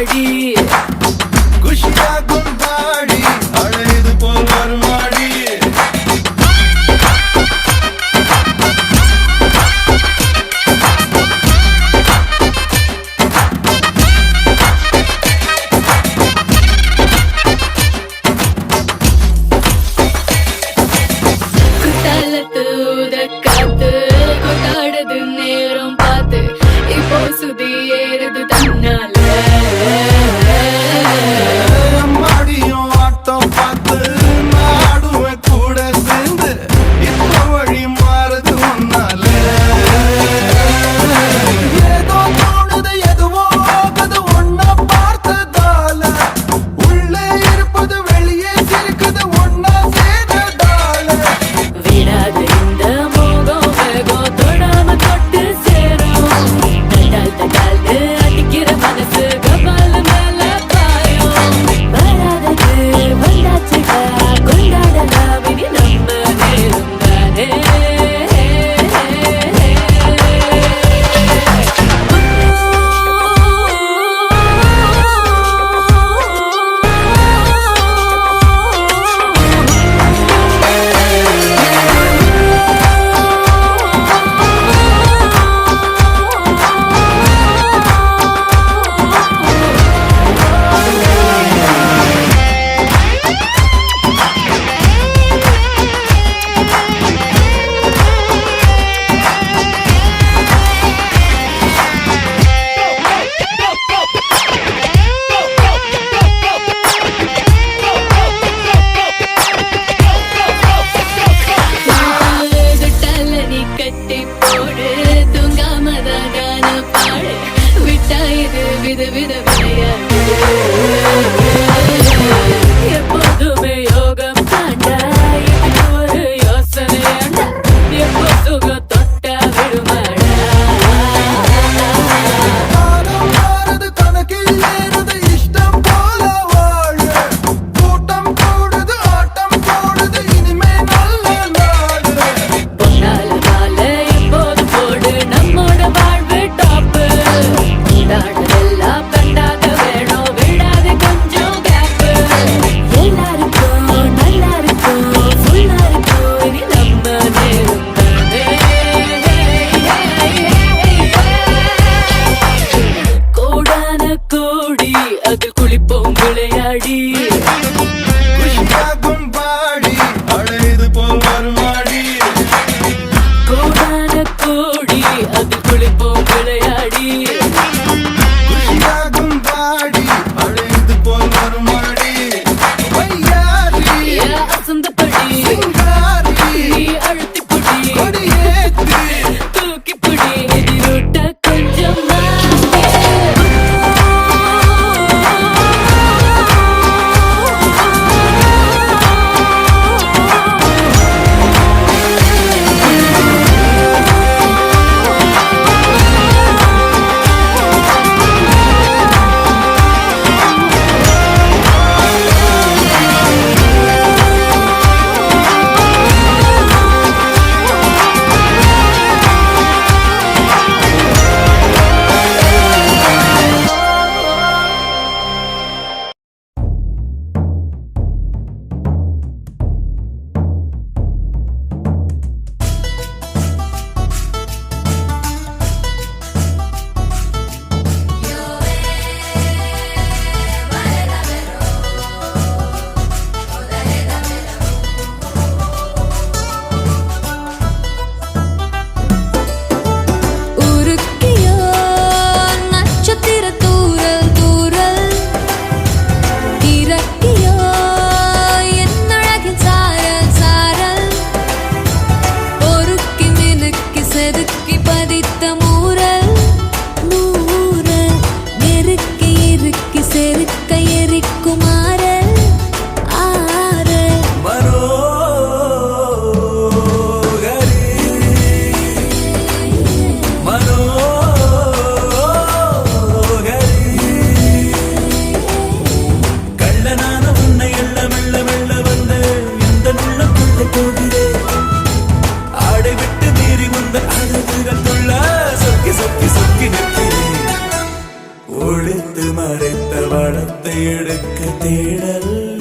அடி குஷியா கொண்டாடி அழைது போல் வருமாடி குத்தாலத்து காத்து கொண்டாடுது நேரம் பார்த்து இப்போ சுதி ஏறுது தன்னால மாடியும் ஆட்டம் பார்த்து நாடுவேன் கூட சேர்ந்து இப்போ வழி மாறுது ஒன்னால ஏதோ தோணுது எதுவோ ஆகுது ஒன்னா பார்த்ததால உள்ளே இருப்பது வெளியே சிரிக்குது ஒன்னா சேர்ந்ததால விடாத இந்த மோகம் வேகம் தொடாம தொட்டு சேரும் தட்டால் தட்டால்னு அடிக்கிற மனசு கபால் மேல பாயும் வராதது வந்தாச்சுடா கொண்டாடலாம் இனி நம்ம நேரம் தானே நீ கட்டி போடு தூங்காமதான் கான பாடு விட்டா இது வித வித விளையாடு எப்போதுமே யோகம் தாண்டா இது ஒரு யோசனையாண்டா எப்போ சுகம் தொட்டா விடுமாடா காலம் மாறுது கணக்கில் ஏறுது இஷ்டம் போல வாழ கூட்டம் கூடுது ஆட்டம் போடுது இனிமே நல்ல நாடு பொன்னால மாலை எப்போது போடு நம்மோட வாழ்வு டாப்பு கொண்டாடலாம் படத்தை எடுக்க தேடல்